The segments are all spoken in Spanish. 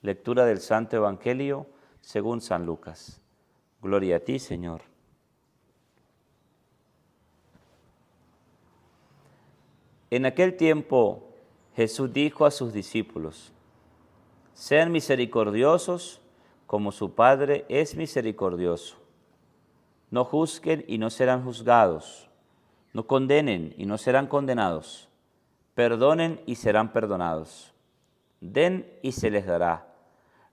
Lectura del Santo Evangelio según San Lucas. Gloria a ti, Señor. En aquel tiempo Jesús dijo a sus discípulos: sean misericordiosos como su Padre es misericordioso. No juzguen y no serán juzgados. No condenen y no serán condenados. Perdonen y serán perdonados. Den y se les dará.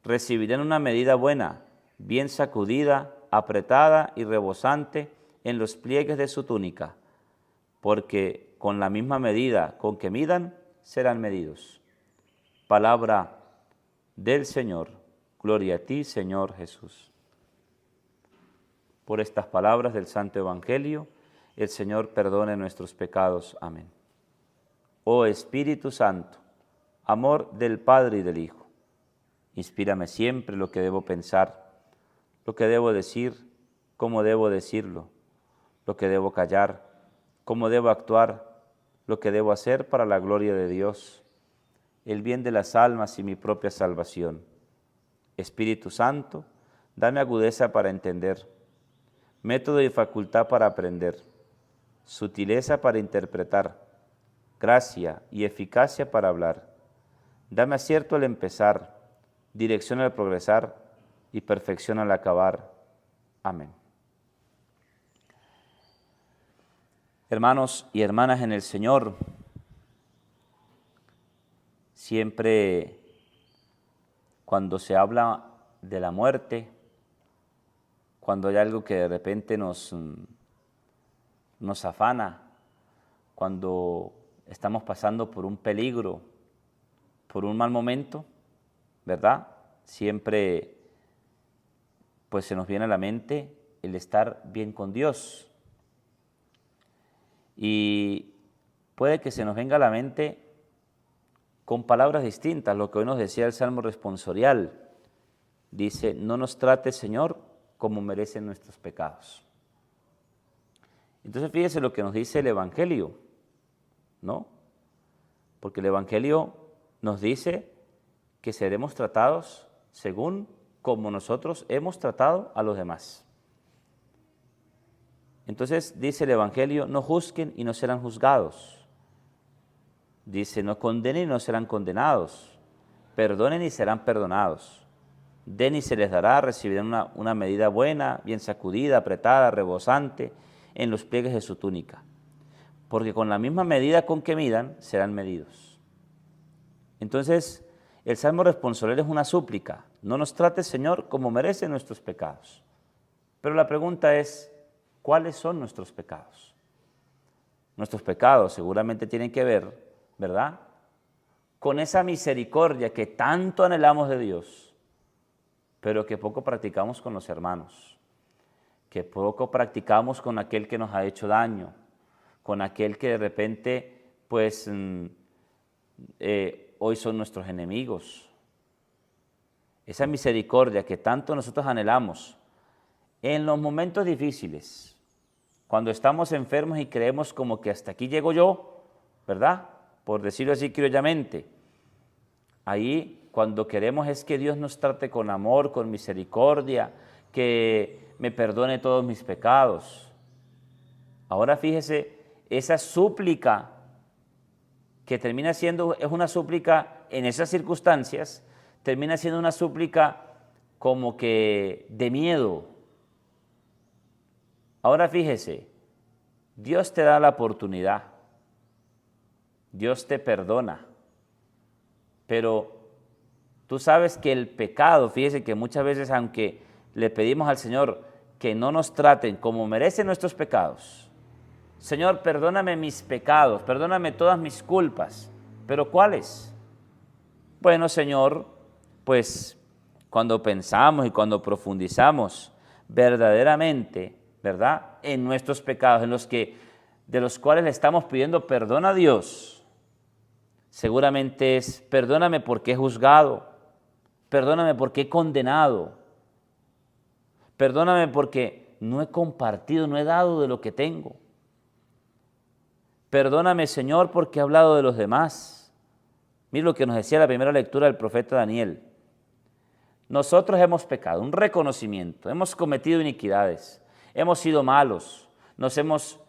Recibirán una medida buena, bien sacudida, apretada y rebosante en los pliegues de su túnica, porque con la misma medida con que midan, serán medidos. Palabra del Señor. Gloria a ti, Señor Jesús. Por estas palabras del Santo Evangelio, el Señor perdone nuestros pecados. Amén. Oh Espíritu Santo, amor del Padre y del Hijo, inspírame siempre lo que debo pensar, lo que debo decir, cómo debo decirlo, lo que debo callar, cómo debo actuar, lo que debo hacer para la gloria de Dios, el bien de las almas y mi propia salvación. Espíritu Santo, dame agudeza para entender, método y facultad para aprender, sutileza para interpretar, gracia y eficacia para hablar. Dame acierto al empezar, dirección al progresar y perfección al acabar. Amén. Hermanos y hermanas en el Señor, siempre cuando se habla de la muerte, cuando hay algo que de repente nos afana, cuando estamos pasando por un peligro, por un mal momento, ¿verdad? Siempre pues se nos viene a la mente el estar bien con Dios. Y puede que se nos venga a la mente con palabras distintas, lo que hoy nos decía el Salmo responsorial. Dice: no nos trate, Señor, como merecen nuestros pecados. Entonces fíjese lo que nos dice el Evangelio, ¿no? Porque el Evangelio nos dice que seremos tratados según como nosotros hemos tratado a los demás. Entonces dice el Evangelio: no juzguen y no serán juzgados. Dice: no condenen y no serán condenados. Perdonen y serán perdonados. Den y se les dará, recibirán una medida buena, bien sacudida, apretada, rebosante, en los pliegues de su túnica. Porque con la misma medida con que midan, serán medidos. Entonces, el Salmo responsorial es una súplica: no nos trates, Señor, como merecen nuestros pecados. Pero la pregunta es: ¿cuáles son nuestros pecados? Nuestros pecados seguramente tienen que ver, ¿verdad?, con esa misericordia que tanto anhelamos de Dios, pero que poco practicamos con los hermanos, que poco practicamos con aquel que nos ha hecho daño, con aquel que de repente, pues, hoy son nuestros enemigos. Esa misericordia que tanto nosotros anhelamos en los momentos difíciles, cuando estamos enfermos y creemos como que hasta aquí llego yo, ¿verdad?, por decirlo así criollamente. Ahí cuando queremos es que Dios nos trate con amor, con misericordia, que me perdone todos mis pecados. Ahora fíjese, esa súplica que termina siendo, es una súplica en esas circunstancias, termina siendo una súplica como que de miedo. Ahora fíjese, Dios te da la oportunidad, Dios te perdona, pero tú sabes que el pecado, fíjese que muchas veces, aunque le pedimos al Señor que no nos traten como merecen nuestros pecados, Señor, perdóname mis pecados, perdóname todas mis culpas, ¿pero cuáles? Bueno, Señor, pues cuando pensamos y cuando profundizamos verdaderamente, ¿verdad?, en nuestros pecados, de los cuales le estamos pidiendo perdón a Dios, seguramente es: perdóname porque he juzgado, perdóname porque he condenado, perdóname porque no he compartido, no he dado de lo que tengo. Perdóname, Señor, porque he hablado de los demás. Mira lo que nos decía la primera lectura del profeta Daniel. nosotros hemos pecado, un reconocimiento, hemos cometido iniquidades, hemos sido malos, nos hemos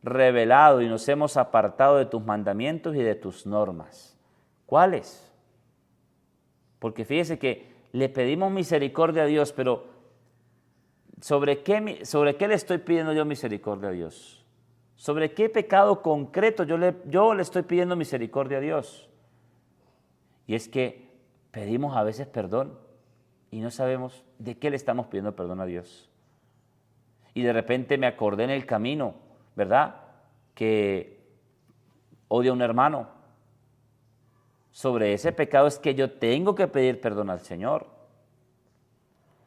rebelado y nos hemos apartado de tus mandamientos y de tus normas. ¿Cuáles? Porque fíjese que le pedimos misericordia a Dios, pero ¿sobre qué le estoy pidiendo yo misericordia a Dios? ¿Sobre qué pecado concreto yo le estoy pidiendo misericordia a Dios? Y es que pedimos a veces perdón y no sabemos de qué le estamos pidiendo perdón a Dios. Y de repente me acordé en el camino, ¿verdad?, que odio a un hermano. Sobre ese pecado es que yo tengo que pedir perdón al Señor.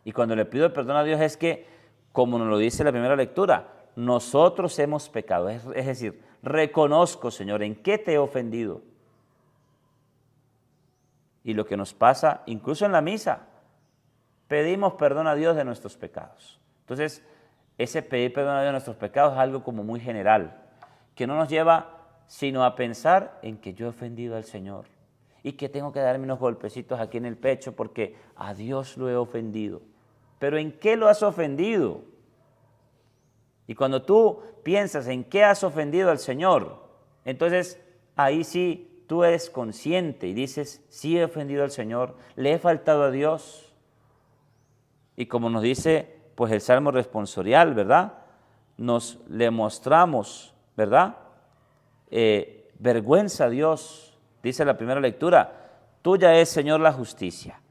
Y cuando le pido perdón a Dios es que, como nos lo dice la primera lectura, nosotros hemos pecado. Es decir, reconozco, Señor, en qué te he ofendido. Y lo que nos pasa, incluso en la misa, pedimos perdón a Dios de nuestros pecados. Entonces, ese pedir perdón a Dios de nuestros pecados es algo como muy general, que no nos lleva sino a pensar en que yo he ofendido al Señor y que tengo que darme unos golpecitos aquí en el pecho porque a Dios lo he ofendido. ¿Pero en qué lo has ofendido? Y cuando tú piensas en qué has ofendido al Señor, entonces ahí sí tú eres consciente y dices, sí he ofendido al Señor, le he faltado a Dios. Y como nos dice pues el Salmo responsorial, ¿verdad?, le mostramos, ¿verdad?, vergüenza a Dios. Dice la primera lectura, tuya es, Señor, la justicia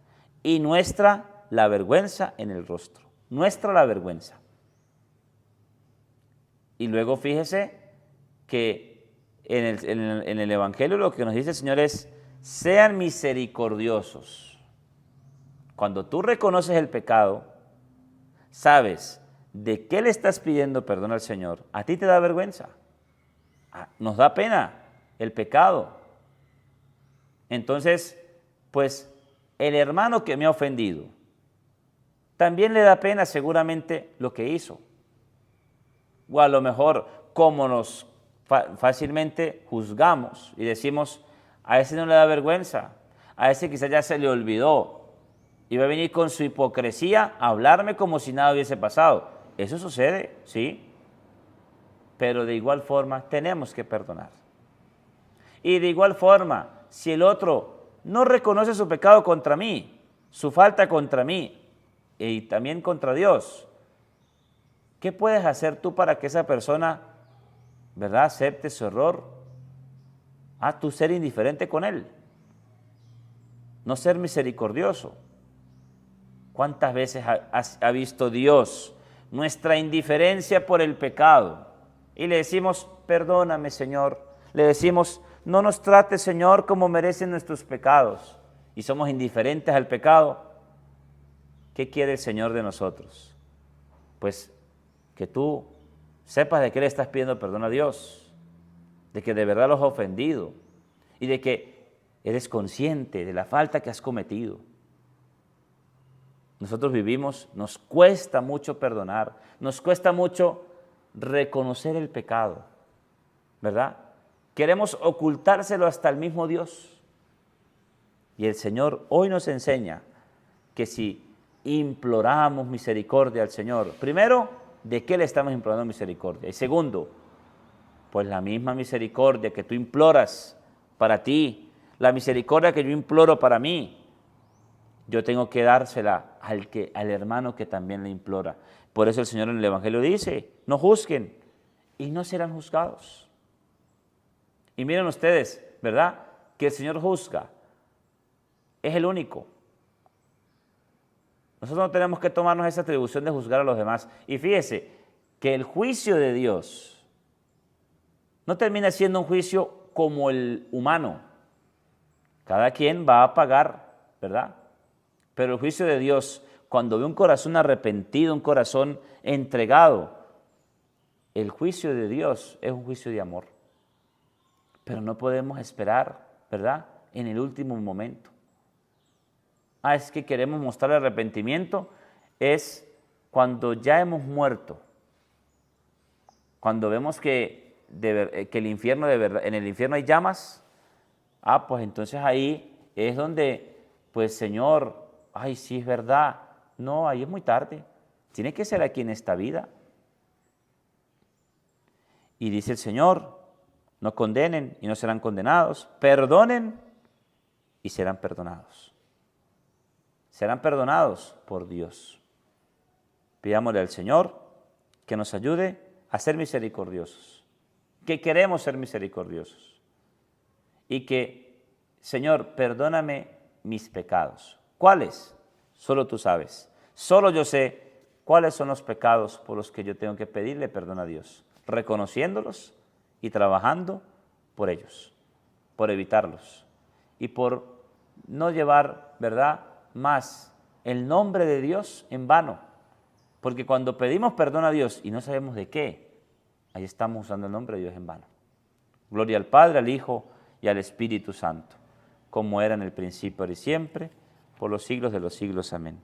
y nuestra la vergüenza en el rostro. Nuestra la vergüenza. Y luego fíjese que en el Evangelio lo que nos dice el Señor es, sean misericordiosos. Cuando tú reconoces el pecado, sabes de qué le estás pidiendo perdón al Señor, a ti te da vergüenza, nos da pena el pecado. Entonces, pues el hermano que me ha ofendido, también le da pena seguramente lo que hizo. O a lo mejor, como nos fácilmente juzgamos y decimos, a ese no le da vergüenza, a ese quizás ya se le olvidó, y va a venir con su hipocresía a hablarme como si nada hubiese pasado. Eso sucede, sí, pero de igual forma tenemos que perdonar. Y de igual forma, si el otro no reconoce su pecado contra mí, su falta contra mí y también contra Dios, ¿qué puedes hacer tú para que esa persona, ¿verdad?, acepte su error? Tú ser indiferente con él, no ser misericordioso. ¿Cuántas veces ha visto Dios nuestra indiferencia por el pecado? Y le decimos, perdóname, Señor. Le decimos, no nos trates, Señor, como merecen nuestros pecados. Y somos indiferentes al pecado. ¿Qué quiere el Señor de nosotros? Pues que tú sepas de qué le estás pidiendo perdón a Dios, de que de verdad los has ofendido y de que eres consciente de la falta que has cometido. Nosotros vivimos, nos cuesta mucho perdonar, nos cuesta mucho reconocer el pecado, ¿verdad? Queremos ocultárselo hasta el mismo Dios. Y el Señor hoy nos enseña que si imploramos misericordia al Señor, primero, ¿de qué le estamos implorando misericordia? Y segundo, pues la misma misericordia que tú imploras para ti, la misericordia que yo imploro para mí, yo tengo que dársela al hermano que también le implora. Por eso el Señor en el Evangelio dice, no juzguen y no serán juzgados. Y miren ustedes, ¿verdad?, que el Señor juzga, es el único. Nosotros no tenemos que tomarnos esa atribución de juzgar a los demás. Y fíjese que el juicio de Dios no termina siendo un juicio como el humano. Cada quien va a pagar, ¿verdad? Pero el juicio de Dios, cuando ve un corazón arrepentido, un corazón entregado, el juicio de Dios es un juicio de amor. Pero no podemos esperar, ¿verdad?, en el último momento. Es que queremos mostrar arrepentimiento, es cuando ya hemos muerto, cuando vemos que el infierno de verdad, en el infierno hay llamas, pues entonces ahí es donde, pues Señor, ay, sí es verdad. No, ahí es muy tarde. Tiene que ser aquí en esta vida. Y dice el Señor, no condenen y no serán condenados, perdonen y serán perdonados. Serán perdonados por Dios. Pidámosle al Señor que nos ayude a ser misericordiosos, que queremos ser misericordiosos y que, Señor, perdóname mis pecados. ¿Cuáles? Solo tú sabes. Solo yo sé cuáles son los pecados por los que yo tengo que pedirle perdón a Dios, reconociéndolos y trabajando por ellos, por evitarlos y por no llevar, ¿verdad?, más el nombre de Dios en vano. Porque cuando pedimos perdón a Dios y no sabemos de qué, ahí estamos usando el nombre de Dios en vano. Gloria al Padre, al Hijo y al Espíritu Santo, como era en el principio, ahora y siempre, por los siglos de los siglos. Amén.